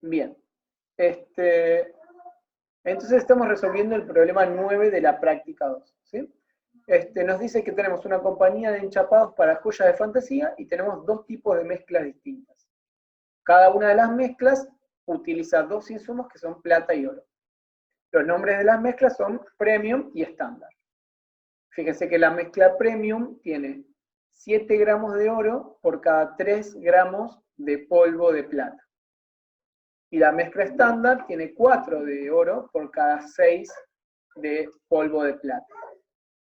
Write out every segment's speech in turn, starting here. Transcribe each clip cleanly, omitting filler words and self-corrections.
Bien. Entonces estamos resolviendo el problema 9 de la práctica 2. ¿Sí? Nos dice que tenemos una compañía de enchapados para joyas de fantasía y tenemos dos tipos de mezclas distintas. Cada una de las mezclas utiliza dos insumos que son plata y oro. Los nombres de las mezclas son premium y estándar. Fíjense que la mezcla premium tiene 7 gramos de oro por cada 3 gramos de polvo de plata. Y la mezcla estándar tiene 4 de oro por cada 6 de polvo de plata.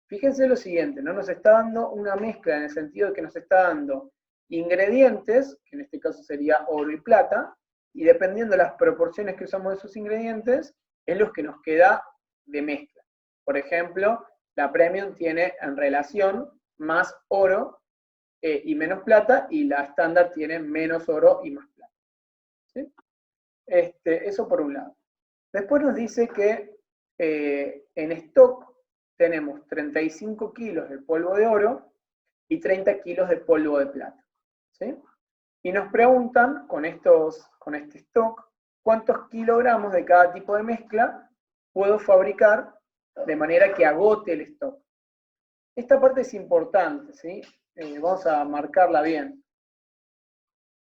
Fíjense lo siguiente, ¿no? Nos está dando una mezcla en el sentido de que nos está dando ingredientes, que en este caso sería oro y plata, y dependiendo de las proporciones que usamos de esos ingredientes, es lo que nos queda de mezcla. Por ejemplo, la premium tiene en relación más oro y menos plata, y la estándar tiene menos oro y más plata. ¿Sí? Eso por un lado. Después nos dice que en stock tenemos 35 kilos de polvo de oro y 30 kilos de polvo de plata. ¿Sí? Y nos preguntan, con este stock, cuántos kilogramos de cada tipo de mezcla puedo fabricar de manera que agote el stock. Esta parte es importante, ¿sí? Vamos a marcarla bien.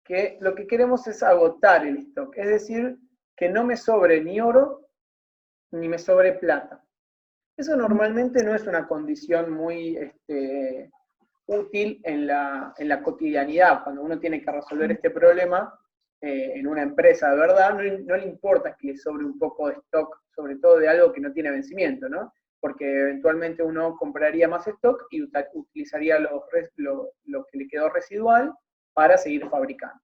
Que lo que queremos es agotar el stock, es decir, que no me sobre ni oro ni me sobre plata. Eso normalmente no es una condición muy útil en la cotidianidad, cuando uno tiene que resolver este problema en una empresa de verdad, no le importa que le sobre un poco de stock, sobre todo de algo que no tiene vencimiento, ¿no? Porque eventualmente uno compraría más stock y utilizaría lo que le quedó residual para seguir fabricando.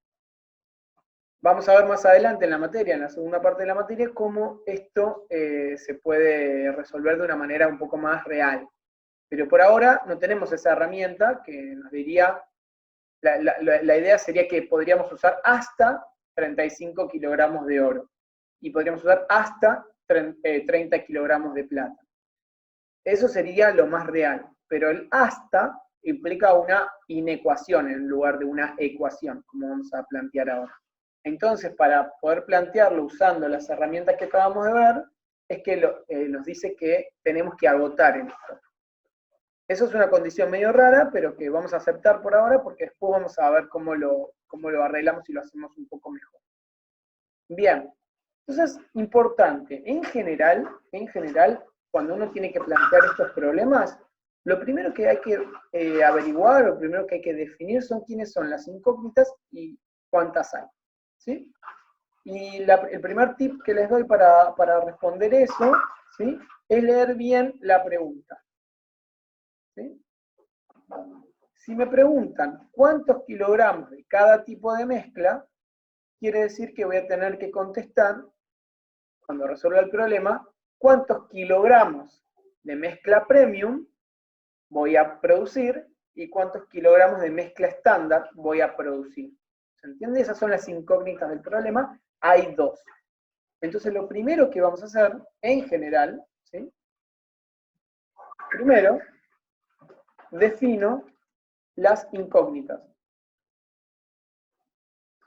Vamos a ver más adelante en la materia, en la segunda parte de la materia, cómo esto se puede resolver de una manera un poco más real. Pero por ahora no tenemos esa herramienta que nos diría, la idea sería que podríamos usar hasta 35 kilogramos de oro y podríamos usar hasta 30 kilogramos de plata. Eso sería lo más real, pero el hasta implica una inecuación en lugar de una ecuación, como vamos a plantear ahora. Entonces, para poder plantearlo usando las herramientas que acabamos de ver, es que nos dice que tenemos que agotar el stock. Eso es una condición medio rara, pero que vamos a aceptar por ahora, porque después vamos a ver cómo lo arreglamos y lo hacemos un poco mejor. Bien, entonces, importante, en general, cuando uno tiene que plantear estos problemas, lo primero que hay que averiguar, lo primero que hay que definir son quiénes son las incógnitas y cuántas hay. ¿Sí? Y el primer tip que les doy para responder eso, ¿sí? Es leer bien la pregunta. ¿Sí? Si me preguntan cuántos kilogramos de cada tipo de mezcla, quiere decir que voy a tener que contestar, cuando resuelva el problema, cuántos kilogramos de mezcla premium voy a producir y cuántos kilogramos de mezcla estándar voy a producir. ¿Se entiende? Esas son las incógnitas del problema. Hay dos. Entonces, lo primero que vamos a hacer, en general, ¿sí? Primero, defino las incógnitas.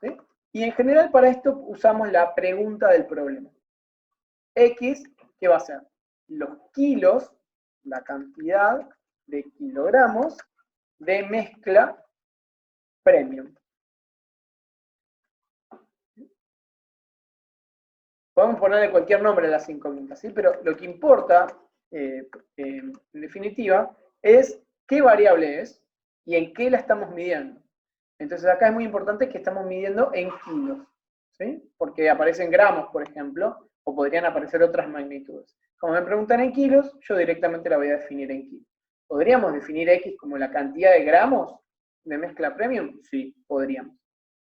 ¿Sí? Y en general, para esto usamos la pregunta del problema. X, ¿qué va a ser? Los kilos, la cantidad de kilogramos de mezcla premium. Podemos ponerle cualquier nombre a las incógnitas, ¿sí? Pero lo que importa, en definitiva, es qué variable es y en qué la estamos midiendo. Entonces acá es muy importante que estamos midiendo en kilos, ¿sí? Porque aparecen gramos, por ejemplo, o podrían aparecer otras magnitudes. Como me preguntan en kilos, yo directamente la voy a definir en kilos. ¿Podríamos definir X como la cantidad de gramos de mezcla premium? Sí, podríamos.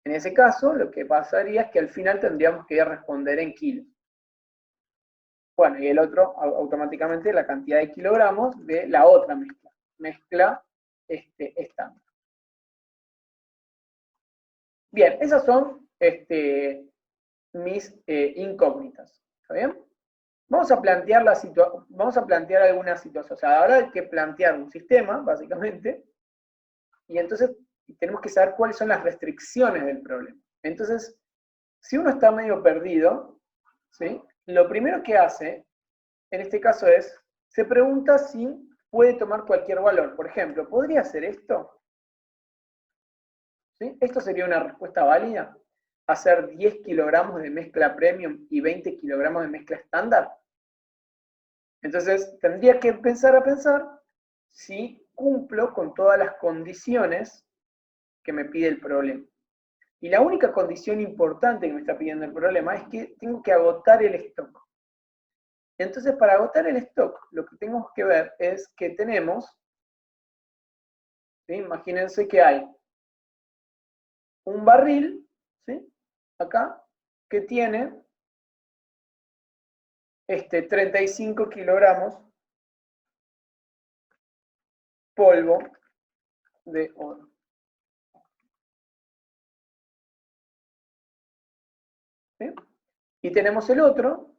En ese caso, lo que pasaría es que al final tendríamos que responder en kilos. Bueno, y el otro, automáticamente, la cantidad de kilogramos de la otra mezcla estándar. Bien, esas son mis incógnitas. ¿Está bien? Vamos a plantear algunas situaciones. O sea, ahora hay que plantear un sistema, básicamente, y entonces tenemos que saber cuáles son las restricciones del problema. Entonces, Si uno está medio perdido, ¿sí? Lo primero que hace, en este caso es, se pregunta si puede tomar cualquier valor. Por ejemplo, ¿podría hacer esto? ¿Sí? ¿Esto sería una respuesta válida? ¿Hacer 10 kilogramos de mezcla premium y 20 kilogramos de mezcla estándar? Entonces, tendría que empezar a pensar si cumplo con todas las condiciones que me pide el problema. Y la única condición importante que me está pidiendo el problema es que tengo que agotar el stock. Entonces, para agotar el stock, lo que tenemos que ver es que tenemos, ¿sí? Imagínense que hay un barril, ¿sí? Acá, que tiene 35 kilogramos polvo de oro. ¿Sí? Y tenemos el otro,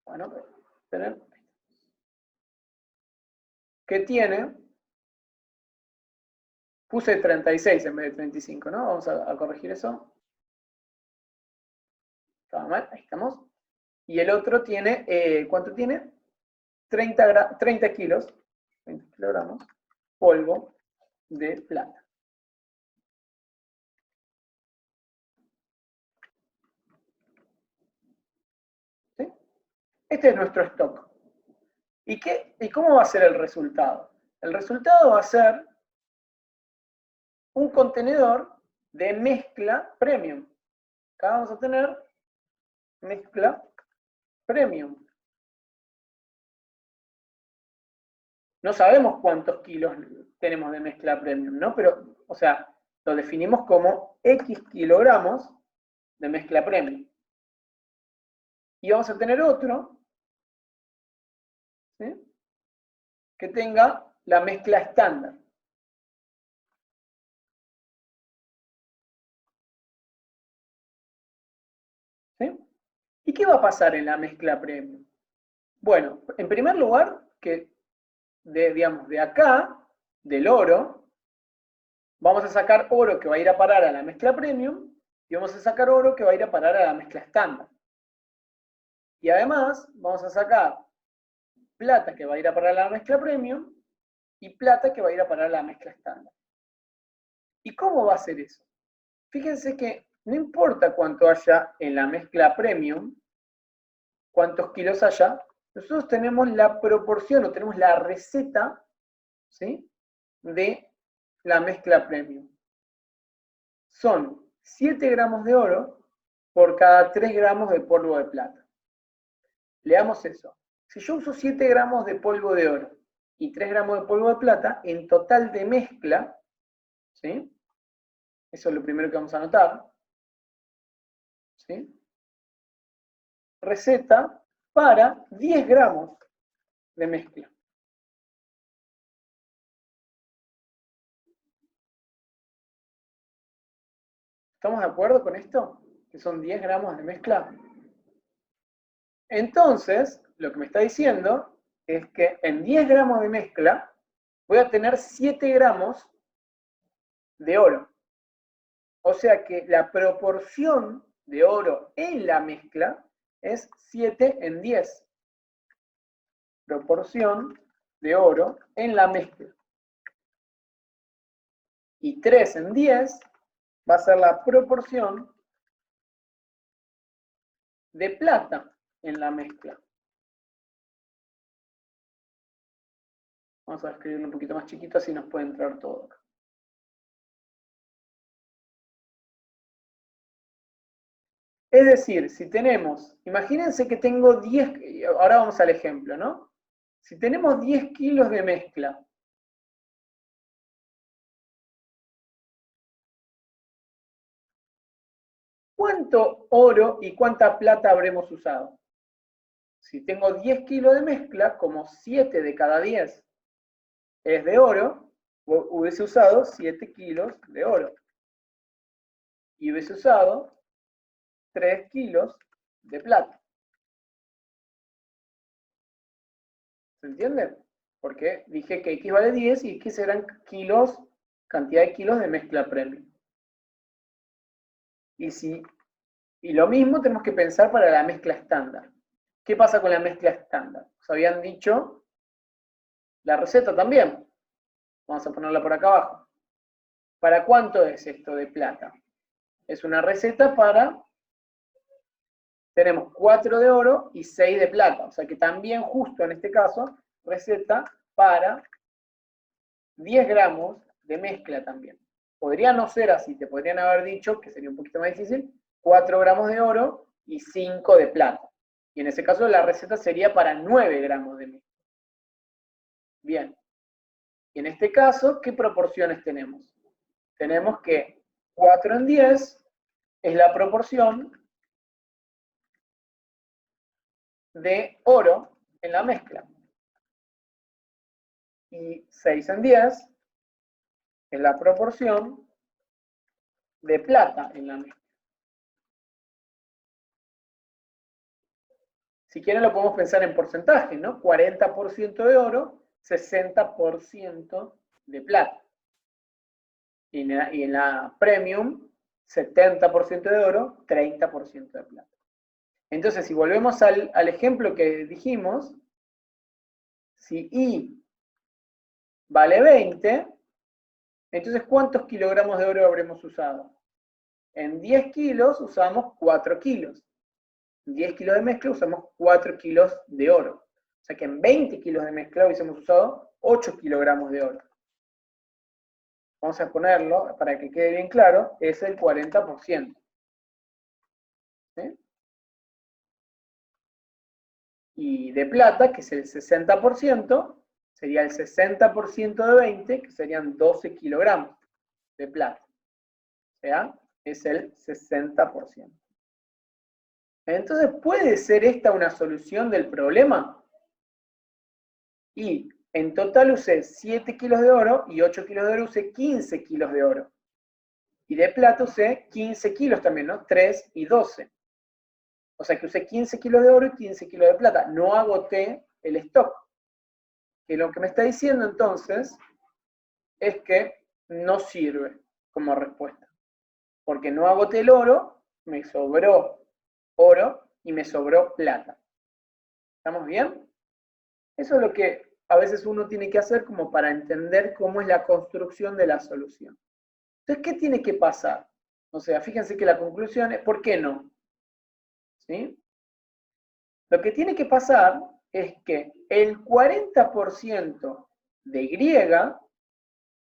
bueno, que tiene, puse 36 en vez de 35, ¿no? Vamos a corregir eso. Estaba mal, ahí estamos. Y el otro tiene, ¿cuánto tiene? 30 kilos, 20 kilogramos, polvo de plata. ¿Sí? Este es nuestro stock. ¿Y cómo va a ser el resultado? El resultado va a ser un contenedor de mezcla premium. Acá vamos a tener mezcla premium. No sabemos cuántos kilos tenemos de mezcla premium, ¿no? Pero, o sea, lo definimos como X kilogramos de mezcla premium. Y vamos a tener otro, ¿sí? Que tenga la mezcla estándar. ¿Sí? ¿Y qué va a pasar en la mezcla premium? Bueno, en primer lugar, que digamos, de acá, del oro, vamos a sacar oro que va a ir a parar a la mezcla premium y vamos a sacar oro que va a ir a parar a la mezcla estándar. Y además vamos a sacar plata que va a ir a parar a la mezcla premium y plata que va a ir a parar a la mezcla estándar. ¿Y cómo va a ser eso? Fíjense que no importa cuánto haya en la mezcla premium, cuántos kilos haya, nosotros tenemos la proporción o tenemos la receta, ¿sí?, de la mezcla premium. Son 7 gramos de oro por cada 3 gramos de polvo de plata. Leamos eso. Si yo uso 7 gramos de polvo de oro y 3 gramos de polvo de plata, en total de mezcla, ¿sí? Eso es lo primero que vamos a anotar, ¿sí? Receta para 10 gramos de mezcla. ¿Estamos de acuerdo con esto? Que son 10 gramos de mezcla. Entonces, lo que me está diciendo es que en 10 gramos de mezcla voy a tener 7 gramos de oro. O sea que la proporción de oro en la mezcla es 7 en 10. Proporción de oro en la mezcla. Y 3 en 10 va a ser la proporción de plata en la mezcla. Vamos a escribirlo un poquito más chiquito, así nos puede entrar todo acá. Es decir, si tenemos, imagínense que tengo 10, ahora vamos al ejemplo, ¿no? Si tenemos 10 kilos de mezcla, ¿cuánto oro y cuánta plata habremos usado? Si tengo 10 kilos de mezcla, como 7 de cada 10 es de oro, hubiese usado 7 kilos de oro. Y hubiese usado 3 kilos de plata. ¿Se entiende? Porque dije que X vale 10 y X eran kilos cantidad de kilos de mezcla premium. Y lo mismo tenemos que pensar para la mezcla estándar. ¿Qué pasa con la mezcla estándar? Os habían dicho la receta también. Vamos a ponerla por acá abajo. ¿Para cuánto es esto de plata? Es una receta para... Tenemos 4 de oro y 6 de plata. O sea que también justo en este caso, receta para 10 gramos de mezcla también. Podría no ser así, te podrían haber dicho, que sería un poquito más difícil, 4 gramos de oro y 5 de plata. Y en ese caso la receta sería para 9 gramos de mezcla. Bien. Y en este caso, ¿qué proporciones tenemos? Tenemos que 4 en 10 es la proporción de oro en la mezcla. Y 6 en 10 es la proporción de plata en la mezcla. Si quieren lo podemos pensar en porcentaje, ¿no? 40% de oro, 60% de plata. Y en la premium, 70% de oro, 30% de plata. Entonces, si volvemos al ejemplo que dijimos, si I vale 20, entonces ¿cuántos kilogramos de oro habremos usado? En 10 kilos usamos 4 kilos. En 10 kilos de mezcla usamos 4 kilos de oro. O sea que en 20 kilos de mezcla hubiésemos usado 8 kilogramos de oro. Vamos a ponerlo, para que quede bien claro, es el 40%. ¿Sí? Y de plata, que es el 60%, sería el 60% de 20, que serían 12 kilogramos de plata. O sea, es el 60%. Entonces, ¿puede ser esta una solución del problema? Y en total usé 7 kilos de oro y 8 kilos de oro usé 15 kilos de oro. Y de plata usé 15 kilos también, ¿no? 3 y 12. O sea que usé 15 kilos de oro y 15 kilos de plata. No agoté el stock. Que lo que me está diciendo entonces es que no sirve como respuesta. Porque no agoté el oro, me sobró oro y me sobró plata. ¿Estamos bien? Eso es lo que a veces uno tiene que hacer como para entender cómo es la construcción de la solución. Entonces, ¿qué tiene que pasar? O sea, fíjense que la conclusión es, ¿por qué no? ¿Sí? Lo que tiene que pasar es que el 40% de griega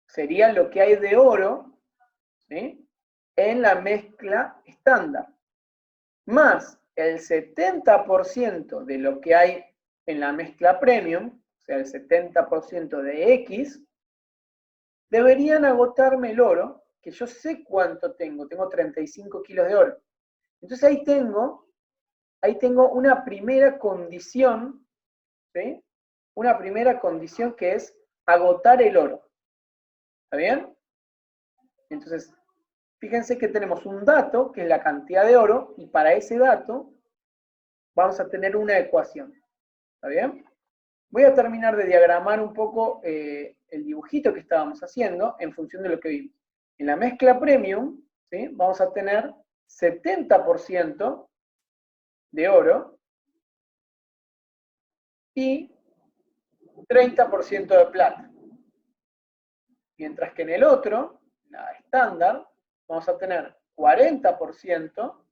sería lo que hay de oro, ¿sí?, en la mezcla estándar, más el 70% de lo que hay en la mezcla premium, o sea, el 70% de X, deberían agotarme el oro, que yo sé cuánto tengo 35 kilos de oro. Entonces ahí tengo una primera condición, ¿sí? Una primera condición que es agotar el oro. ¿Está bien? Entonces, fíjense que tenemos un dato, que es la cantidad de oro, y para ese dato vamos a tener una ecuación. ¿Está bien? Voy a terminar de diagramar un poco el dibujito que estábamos haciendo en función de lo que vimos. En la mezcla premium, ¿sí?, vamos a tener 70% de oro y 30% de plata. Mientras que en el otro, la estándar, vamos a tener 40%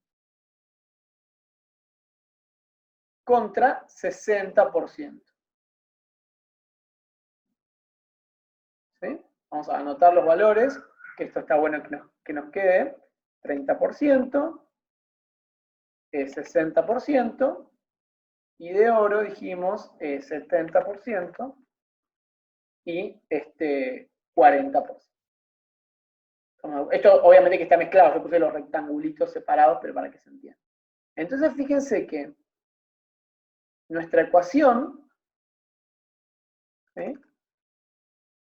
contra 60%. ¿Sí? Vamos a anotar los valores, que esto está bueno que nos quede. 30%, 60%, y de oro dijimos 70% y 40%. Esto obviamente que está mezclado, yo puse los rectangulitos separados, pero para que se entienda. Entonces fíjense que nuestra ecuación, ¿sí?,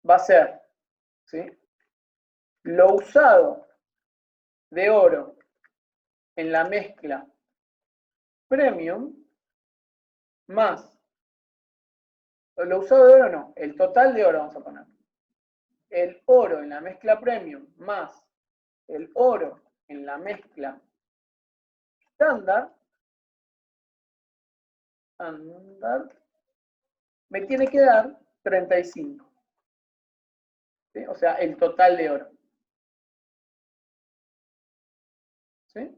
va a ser, ¿sí?, lo usado de oro en la mezcla premium más lo usado de oro no, el total de oro vamos a poner, el oro en la mezcla premium más el oro en la mezcla estándar, me tiene que dar 35. ¿Sí? O sea, el total de oro. ¿Sí?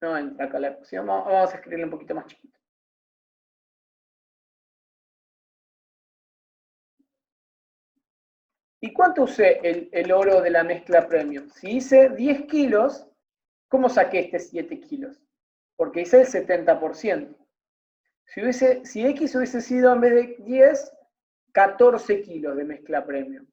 No entra acá la ecuación, vamos a escribirle un poquito más chiquito. ¿Y cuánto usé el oro de la mezcla premium? Si hice 10 kilos, ¿cómo saqué este 7 kilos? Porque hice el 70%. Si X hubiese sido en vez de 10, 14 kilos de mezcla premium,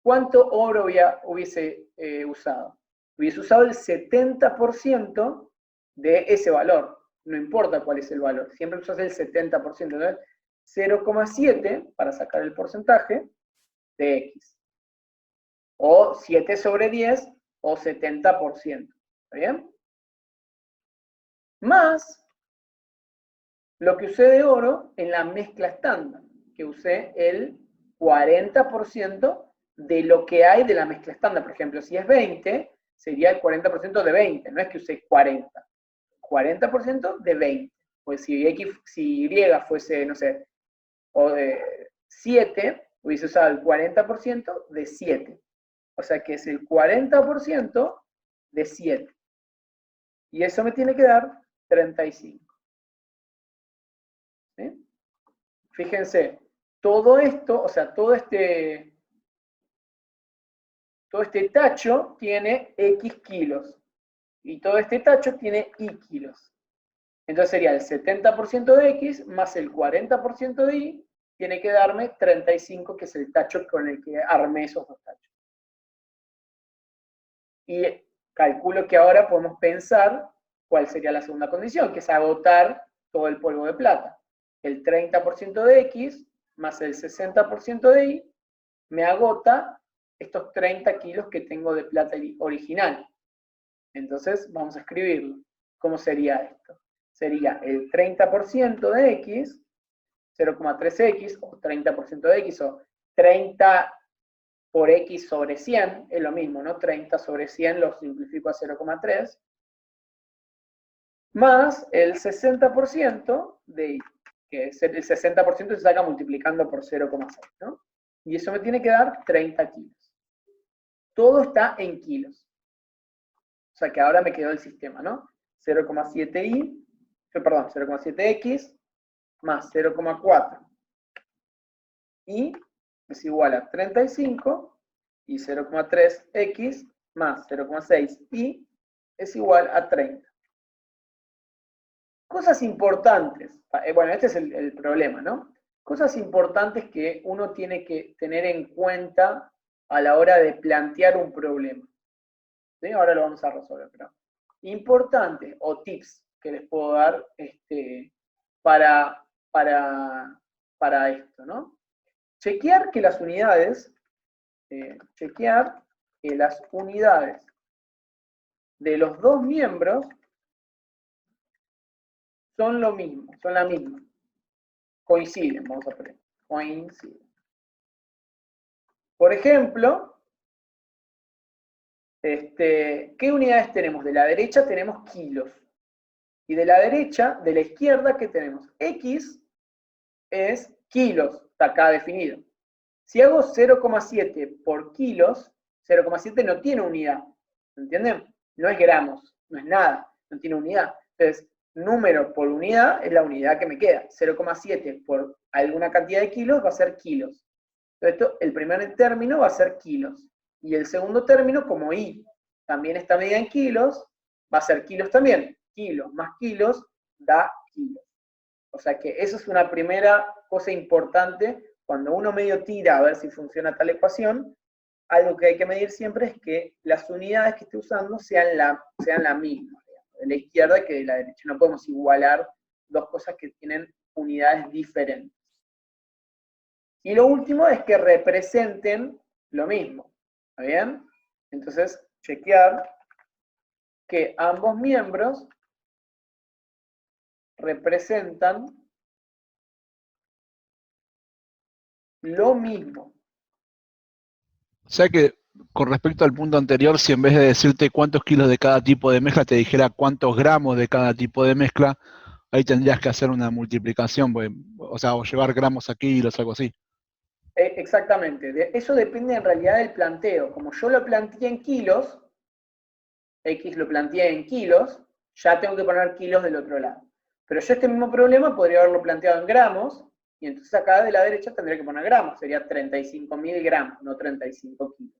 ¿cuánto oro hubiese usado? Hubiese usado el 70% de ese valor. No importa cuál es el valor, siempre usas el 70%. Entonces, 0,7 para sacar el porcentaje de X. O 7 sobre 10 o 70%. ¿Está bien? Más lo que usé de oro en la mezcla estándar, que usé el 40% de lo que hay de la mezcla estándar. Por ejemplo, si es 20, sería el 40% de 20, no es que usé 40. 40% de 20. Pues si Y fuese, no sé, o de 7, hubiese usado el 40% de 7. O sea que es el 40% de 7. Y eso me tiene que dar 35. ¿Sí? Fíjense, todo esto, o sea, todo este tacho tiene X kilos. Y todo este tacho tiene Y kilos. Entonces sería el 70% de X más el 40% de Y, tiene que darme 35, que es el tacho con el que armé esos dos tachos. Y calculo que ahora podemos pensar cuál sería la segunda condición, que es agotar todo el polvo de plata. El 30% de X más el 60% de Y me agota estos 30 kilos que tengo de plata original. Entonces vamos a escribirlo. ¿Cómo sería esto? Sería el 30% de X, 0,3X, o 30% de X, o 30 por X sobre 100, es lo mismo, ¿no? 30 sobre 100 lo simplifico a 0,3, más el 60% de Y, que es el 60% se saca multiplicando por 0,6, ¿no? Y eso me tiene que dar 30 kilos. Todo está en kilos. O sea que ahora me quedó el sistema, ¿no? 0,7Y, perdón, 0,7X más 0,4 Y es igual a 35 y 0,3X más 0,6 Y es igual a 30. Cosas importantes. Bueno, este es el problema, ¿no? Cosas importantes que uno tiene que tener en cuenta a la hora de plantear un problema. ¿Sí? Ahora lo vamos a resolver, pero importantes o tips que les puedo dar para esto, ¿no? Chequear que las unidades de los dos miembros son lo mismo, son la misma. Coinciden, vamos a poner. Coinciden. Por ejemplo, ¿qué unidades tenemos? De la derecha tenemos kilos. Y de la derecha, de la izquierda, ¿qué tenemos? X es kilos, está acá definido. Si hago 0,7 por kilos, 0,7 no tiene unidad, ¿entienden? No es gramos, no es nada, no tiene unidad. Entonces, número por unidad es la unidad que me queda. 0,7 por alguna cantidad de kilos va a ser kilos. Entonces, el primer término va a ser kilos. Y el segundo término, como Y también está medida en kilos, va a ser kilos también. Kilos más kilos da kilos. O sea que eso es una primera cosa importante. Cuando uno medio tira a ver si funciona tal ecuación, algo que hay que medir siempre es que las unidades que esté usando sean la misma, de la izquierda que de la derecha. No podemos igualar dos cosas que tienen unidades diferentes. Y lo último es que representen lo mismo. ¿Está bien? Entonces, chequear que ambos miembros representan lo mismo. sea que con respecto al punto anterior, si en vez de decirte cuántos kilos de cada tipo de mezcla, te dijera cuántos gramos de cada tipo de mezcla, ahí tendrías que hacer una multiplicación, pues, o sea, o llevar gramos a kilos, algo así. Exactamente. Eso depende en realidad del planteo. Como yo lo planteé en kilos, X lo planteé en kilos, ya tengo que poner kilos del otro lado. Pero yo este mismo problema podría haberlo planteado en gramos, y entonces acá de la derecha tendría que poner gramos, sería 35.000 gramos, no 35 kilos.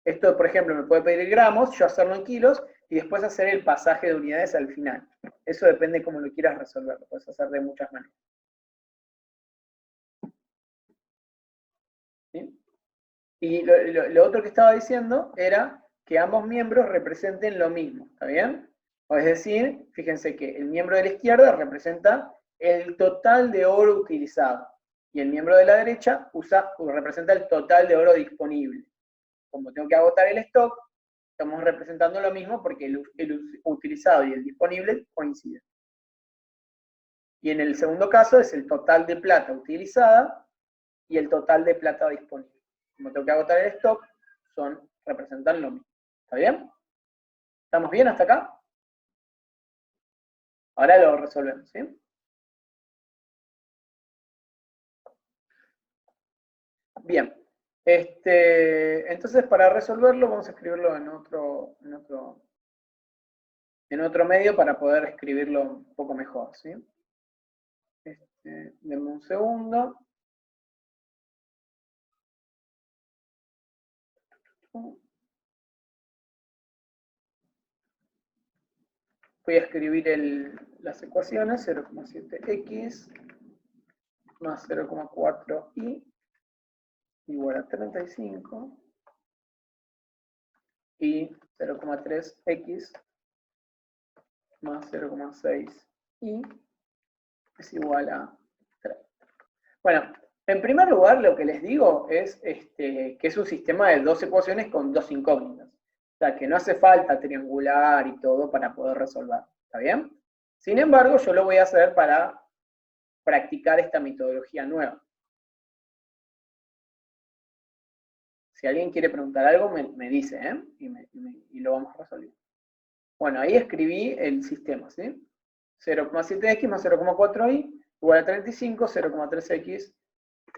Esto, por ejemplo, me puede pedir gramos, yo hacerlo en kilos, y después hacer el pasaje de unidades al final. Eso depende de cómo lo quieras resolver, lo puedes hacer de muchas maneras. ¿Sí? Y lo otro que estaba diciendo era que ambos miembros representen lo mismo, ¿está bien? O es decir, fíjense que el miembro de la izquierda representa el total de oro utilizado y el miembro de la derecha representa el total de oro disponible. Como tengo que agotar el stock, estamos representando lo mismo porque el utilizado y el disponible coinciden. Y en el segundo caso es el total de plata utilizada y el total de plata disponible. Como tengo que agotar el stock, representan lo mismo. ¿Está bien? ¿Estamos bien hasta acá? Ahora lo resolvemos, ¿sí? Bien. Entonces, para resolverlo, vamos a escribirlo en otro medio para poder escribirlo un poco mejor, ¿sí? Denme un segundo. Voy a escribir las ecuaciones, 0,7x más 0,4y igual a 35 y 0,3x más 0,6y es igual a 3. Bueno, en primer lugar lo que les digo es que es un sistema de dos ecuaciones con dos incógnitas. O sea, que no hace falta triangular y todo para poder resolver. ¿Está bien? Sin embargo, yo lo voy a hacer para practicar esta metodología nueva. Si alguien quiere preguntar algo, me dice, ¿eh? Y lo vamos a resolver. Bueno, ahí escribí el sistema, ¿sí? 0,7x más 0,4y igual a 35, 0,3x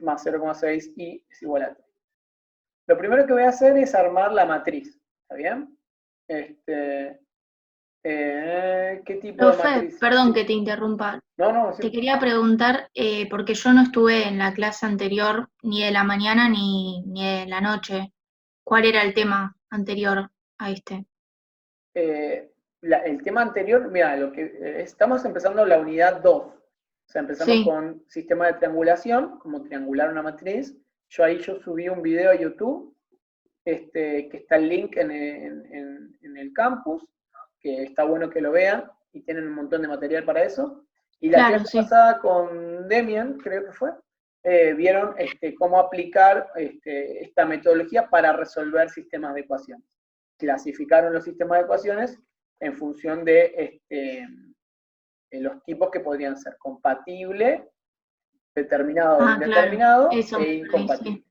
más 0,6y es igual a 3. Lo primero que voy a hacer es armar la matriz, ¿está bien? ¿Qué tipo de Profe, matriz? perdón ¿Sí? que te interrumpa. No, sí. Te quería preguntar, porque yo no estuve en la clase anterior, ni de la mañana ni de la noche. ¿Cuál era el tema anterior a este? El tema anterior, mira, estamos empezando la unidad 2. O sea, empezamos Sí, con sistema de triangulación, como triangular una matriz. Yo subí un video a YouTube, que está el link en el campus, que está bueno que lo vean, y tienen un montón de material para eso. Y la claro, clase sí. pasada con Demian, creo que fue, vieron cómo aplicar esta metodología para resolver sistemas de ecuaciones. Clasificaron los sistemas de ecuaciones en función de los tipos que podrían ser compatible, determinado o Ah, claro, indeterminado eso e me incompatible. sí.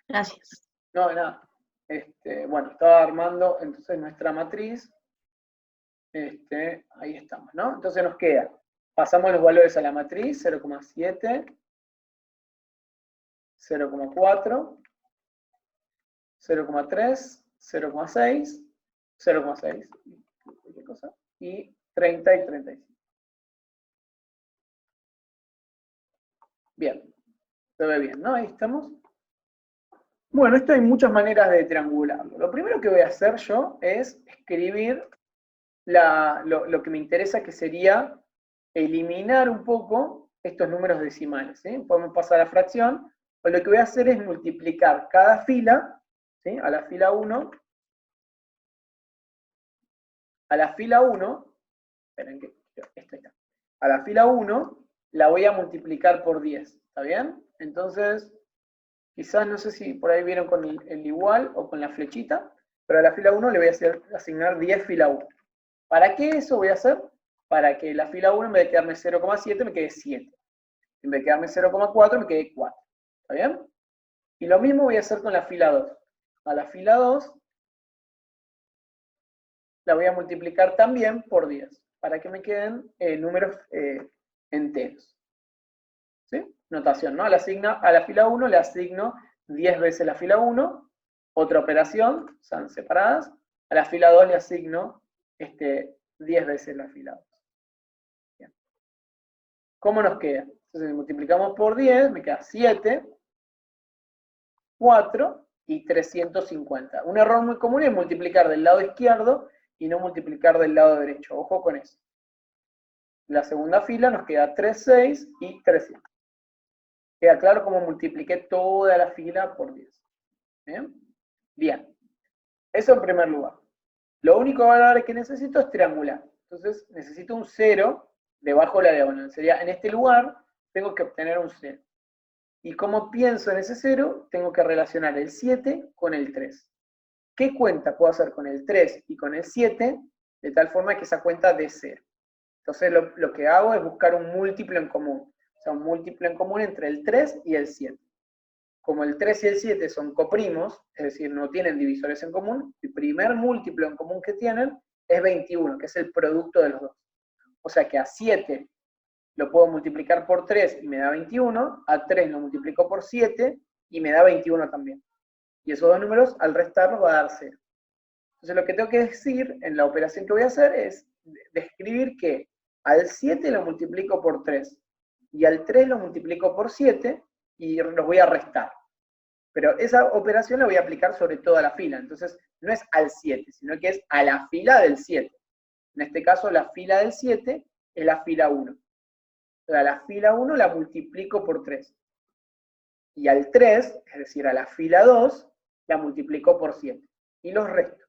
Gracias. No, nada. Bueno, estaba armando entonces nuestra matriz. Ahí estamos, ¿no? Entonces nos queda, pasamos los valores a la matriz, 0,7, 0,4, 0,3, 0,6, 0,6, cualquier cosa, y 30 y 35. Bien, se ve bien, ¿no? Ahí estamos. Bueno, esto hay muchas maneras de triangularlo. Lo primero que voy a hacer yo es escribir lo que me interesa, que sería eliminar un poco estos números decimales, ¿sí? Podemos pasar a fracción, o lo que voy a hacer es multiplicar cada fila, ¿sí? A la fila 1, esperen que esto está. A la fila 1 la voy a multiplicar por 10, ¿está bien? Entonces, quizás no sé si por ahí vieron con el igual o con la flechita, pero a la fila 1 le voy a asignar 10 fila 1. ¿Para qué eso voy a hacer? Para que la fila 1, en vez de quedarme 0,7, me quede 7. En vez de quedarme 0,4, me quedé 4. ¿Está bien? Y lo mismo voy a hacer con la fila 2. A la fila 2 la voy a multiplicar también por 10, para que me queden números enteros. ¿Sí? Notación, ¿no? A la fila 1 le asigno 10 veces la fila 1, otra operación, son separadas. A la fila 2 le asigno 10 veces la fila 2. Bien. ¿Cómo nos queda? Entonces multiplicamos por 10, me queda 7, 4 y 350. Un error muy común es multiplicar del lado izquierdo y no multiplicar del lado derecho. Ojo con eso. La segunda fila nos queda 3, 6 y 300. Queda claro cómo multipliqué toda la fila por 10. ¿Bien? Bien. Eso en primer lugar. Lo único ahora que necesito es triangular. Entonces necesito un 0 debajo de la diagonal. Sería, en este lugar tengo que obtener un 0. Y como pienso en ese 0, tengo que relacionar el 7 con el 3. ¿Qué cuenta puedo hacer con el 3 y con el 7? De tal forma que esa cuenta dé 0. Entonces lo que hago es buscar un múltiplo en común. O sea, un múltiplo en común entre el 3 y el 7. Como el 3 y el 7 son coprimos, es decir, no tienen divisores en común, el primer múltiplo en común que tienen es 21, que es el producto de los dos. O sea que a 7 lo puedo multiplicar por 3 y me da 21, a 3 lo multiplico por 7 y me da 21 también. Y esos dos números, al restarlos, va a dar 0. Entonces lo que tengo que decir en la operación que voy a hacer es describir que al 7 lo multiplico por 3 y al 3 lo multiplico por 7 y los voy a restar. Pero esa operación la voy a aplicar sobre toda la fila. Entonces no es al 7, sino que es a la fila del 7. En este caso la fila del 7 es la fila 1. O sea, la fila 1 la multiplico por 3. Y al 3, es decir, a la fila 2, la multiplico por 7. Y los resto.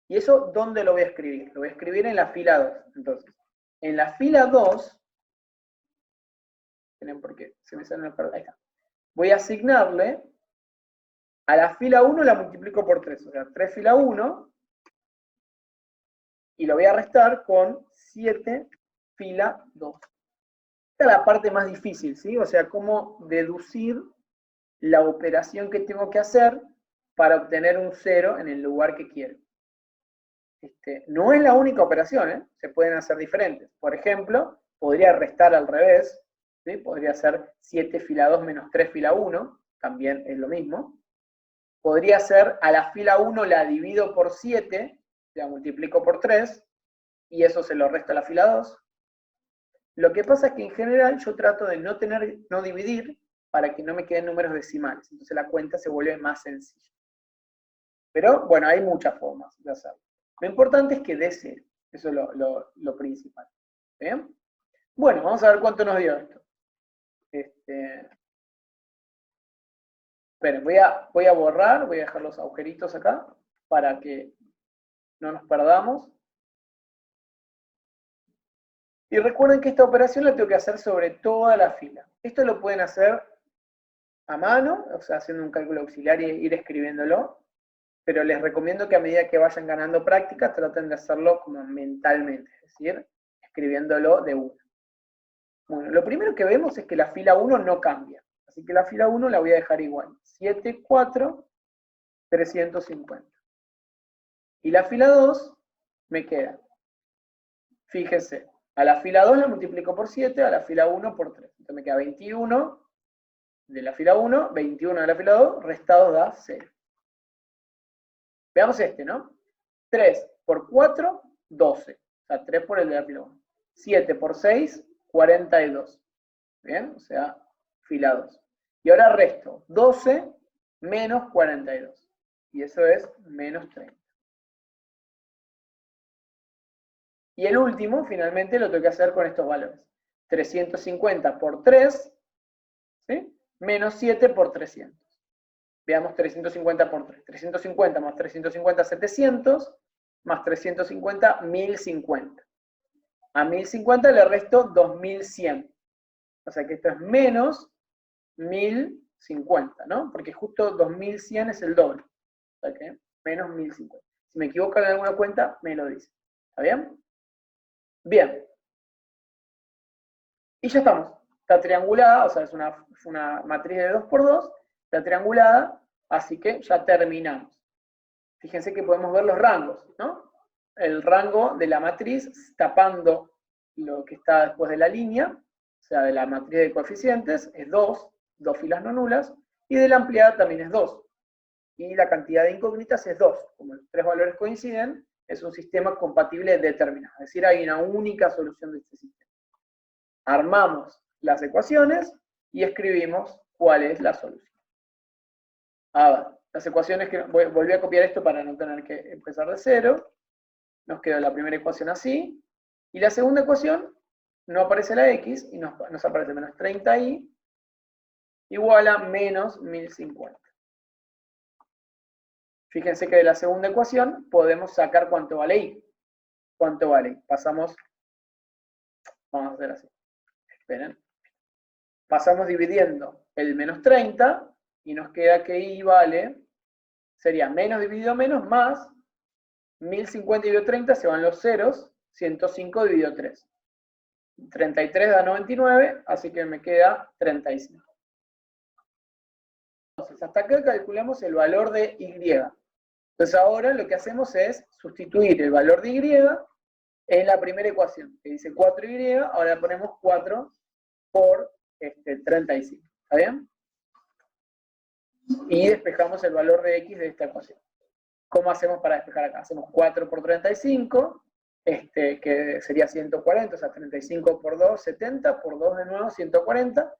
¿Y eso dónde lo voy a escribir? Lo voy a escribir en la fila 2. Entonces, en la fila 2, ¿tienen por qué? Se me sale una. Ahí está. Voy a asignarle a la fila 1 la multiplico por 3. O sea, 3 fila 1. Y lo voy a restar con 7 fila 2. Esta es la parte más difícil, ¿sí? O sea, cómo deducir la operación que tengo que hacer para obtener un 0 en el lugar que quiero. No es la única operación, ¿eh? Se pueden hacer diferentes. Por ejemplo, podría restar al revés, ¿sí? Podría ser 7 fila 2 menos 3 fila 1, también es lo mismo. Podría ser a la fila 1 la divido por 7, la multiplico por 3, y eso se lo resto a la fila 2. Lo que pasa es que en general yo trato de no dividir para que no me queden números decimales. Entonces la cuenta se vuelve más sencilla. Pero bueno, hay muchas formas de hacerlo. Lo importante es que dé 0. Eso es lo principal. ¿Bien? Bueno, vamos a ver cuánto nos dio esto. Esperen, voy a borrar, voy a dejar los agujeritos acá para que no nos perdamos. Y recuerden que esta operación la tengo que hacer sobre toda la fila. Esto lo pueden hacer a mano, o sea, haciendo un cálculo auxiliar y ir escribiéndolo, pero les recomiendo que a medida que vayan ganando práctica traten de hacerlo como mentalmente, es decir, escribiéndolo de una. Bueno, lo primero que vemos es que la fila 1 no cambia, así que la fila 1 la voy a dejar igual, 7, 4, 350. Y la fila 2 me queda, fíjense, a la fila 2 la multiplico por 7, a la fila 1 por 3. Entonces me queda 21 de la fila 1, 21 de la fila 2, restado da 0. Veamos ¿no? 3 por 4, 12. O sea, 3 por el de la fila 1. 7 por 6, 42. ¿Bien? O sea, fila 2. Y ahora resto 12 menos 42. Y eso es menos 30. Y el último, finalmente, lo tengo que hacer con estos valores. 350 por 3, ¿sí? Menos 7 por 300. Veamos 350 por 3. 350 más 350, 700, más 350, 1050. A 1050 le resto 2100. O sea que esto es menos 1050, ¿no? Porque justo 2100 es el doble. O sea que menos 1050. Si me equivoco en alguna cuenta, me lo dice. ¿Está bien? Bien. Y ya estamos. está triangulada, o sea, es una matriz de 2 por 2, está triangulada, así que ya terminamos. Fíjense que podemos ver los rangos, ¿no? El rango de la matriz tapando lo que está después de la línea, o sea, de la matriz de coeficientes, es 2 filas no nulas, y de la ampliada también es 2. Y la cantidad de incógnitas es 2. Como los tres valores coinciden, es un sistema compatible determinado. Es decir, hay una única solución de este sistema. Armamos las ecuaciones y escribimos cuál es la solución. A ver, las ecuaciones que volví a copiar esto para no tener que empezar de cero. Nos quedó la primera ecuación así. Y la segunda ecuación, no aparece la x y nos aparece menos 30y igual a menos 1050. Fíjense que de la segunda ecuación podemos sacar cuánto vale y. ¿Cuánto vale y? Pasamos, vamos a hacer así. Esperen. Pasamos dividiendo el menos 30 y nos queda que y vale, sería menos dividido menos más 1050 dividido 30, se van los ceros, 105 dividido 3. 33 da 99, así que me queda 35. Entonces, hasta acá calculamos el valor de y. Entonces ahora lo que hacemos es sustituir el valor de y en la primera ecuación, que dice 4y, ahora ponemos 4 por 35. ¿Está bien? Y despejamos el valor de x de esta ecuación. ¿Cómo hacemos para despejar acá? Hacemos 4 por 35, que sería 140, o sea, 35 por 2, 70, por 2 de nuevo, 140.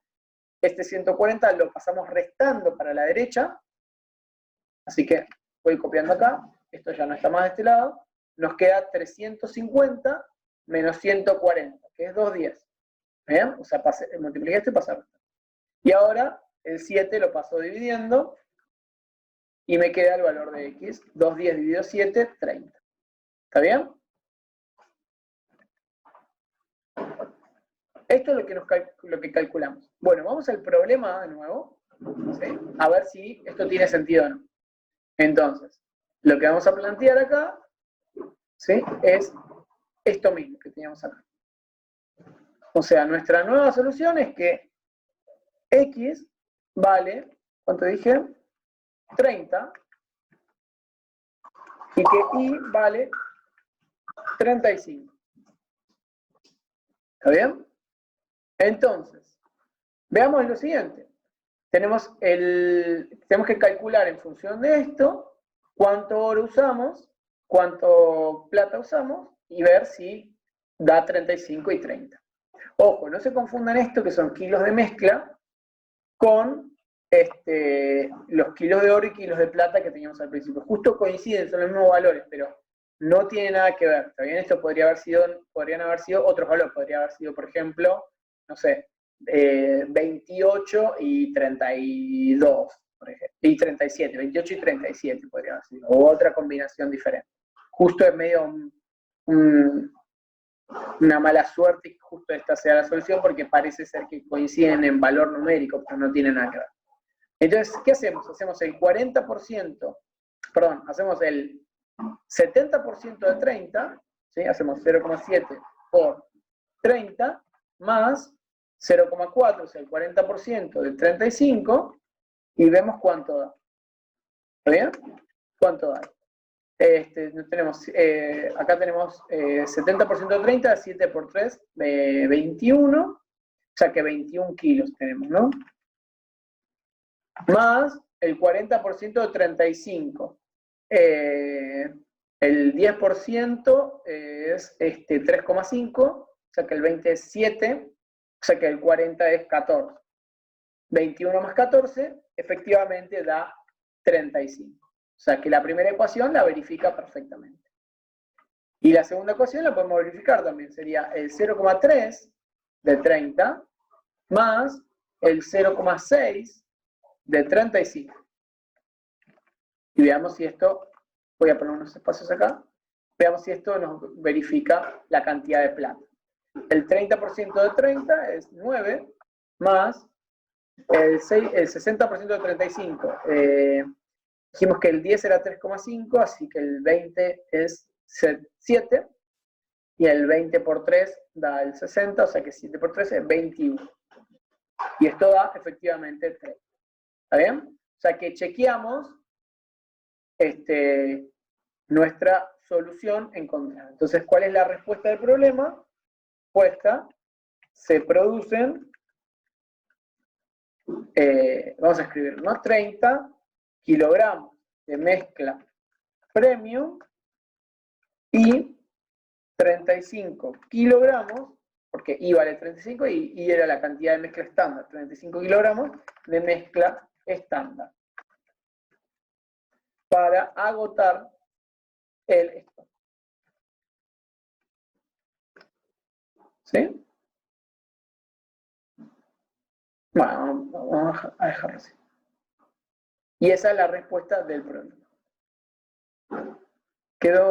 Este 140 lo pasamos restando para la derecha, así que voy copiando acá, esto ya no está más de este lado, nos queda 350 menos 140, que es 210. ¿Bien? O sea, multipliqué esto y pasé a restar. Y ahora el 7 lo paso dividiendo, y me queda el valor de x, 210 dividido 7, 30. ¿Está bien? Esto es lo que calculamos. Bueno, vamos al problema de nuevo, ¿sí? A ver si esto tiene sentido o no. Entonces, lo que vamos a plantear acá, ¿sí? Es esto mismo que teníamos acá. O sea, nuestra nueva solución es que x vale, ¿cuánto dije? 30, y que y vale 35. ¿Está bien? Entonces, veamos lo siguiente. Tenemos que calcular en función de esto cuánto oro usamos, cuánto plata usamos, y ver si da 35 y 30. Ojo, no se confundan esto, que son kilos de mezcla, con los kilos de oro y kilos de plata que teníamos al principio. Justo coinciden, son los mismos valores, pero no tiene nada que ver. ¿Está bien? Esto podrían haber sido otros valores. Podría haber sido, por ejemplo, no sé, 28 y 32, por ejemplo, y 37, 28 y 37 podría haber sido, o otra combinación diferente. Justo es medio una mala suerte que justo esta sea la solución, porque parece ser que coinciden en valor numérico, pero no tiene nada que ver. Entonces, ¿qué hacemos? Hacemos el 40%, perdón, hacemos el 70% de 30, ¿sí? Hacemos 0,7 por 30, más 0,4, o sea, el 40% del 35, y vemos cuánto da. ¿Está bien? ¿Cuánto da? Acá tenemos 70% de 30, 7 por 3, 21, o sea que 21 kilos tenemos, ¿no? Más el 40% de 35. El 10% es 3,5, o sea que el 20 es 7, o sea que el 40 es 14. 21 más 14 efectivamente da 35. O sea que la primera ecuación la verifica perfectamente. Y la segunda ecuación la podemos verificar también. Sería el 0,3 de 30 más el 0,6 de 35. Y veamos si esto, voy a poner unos espacios acá, veamos si esto nos verifica la cantidad de plata. El 30% de 30 es 9, más el 60% de 35. Dijimos que el 10 era 3,5, así que el 20 es 7, y el 20 por 3 da el 60, o sea que 7 por 3 es 21. Y esto da efectivamente 30. ¿Está bien? O sea que chequeamos nuestra solución encontrada. Entonces, ¿cuál es la respuesta del problema? Respuesta, se producen, vamos a escribir, ¿no? 30 kilogramos de mezcla premium y 35 kilogramos, porque I vale 35 y I era la cantidad de mezcla estándar, 35 kilogramos de mezcla estándar, para agotar el stock. ¿Sí? Bueno, vamos a dejarlo así. Y esa es la respuesta del problema. Quedó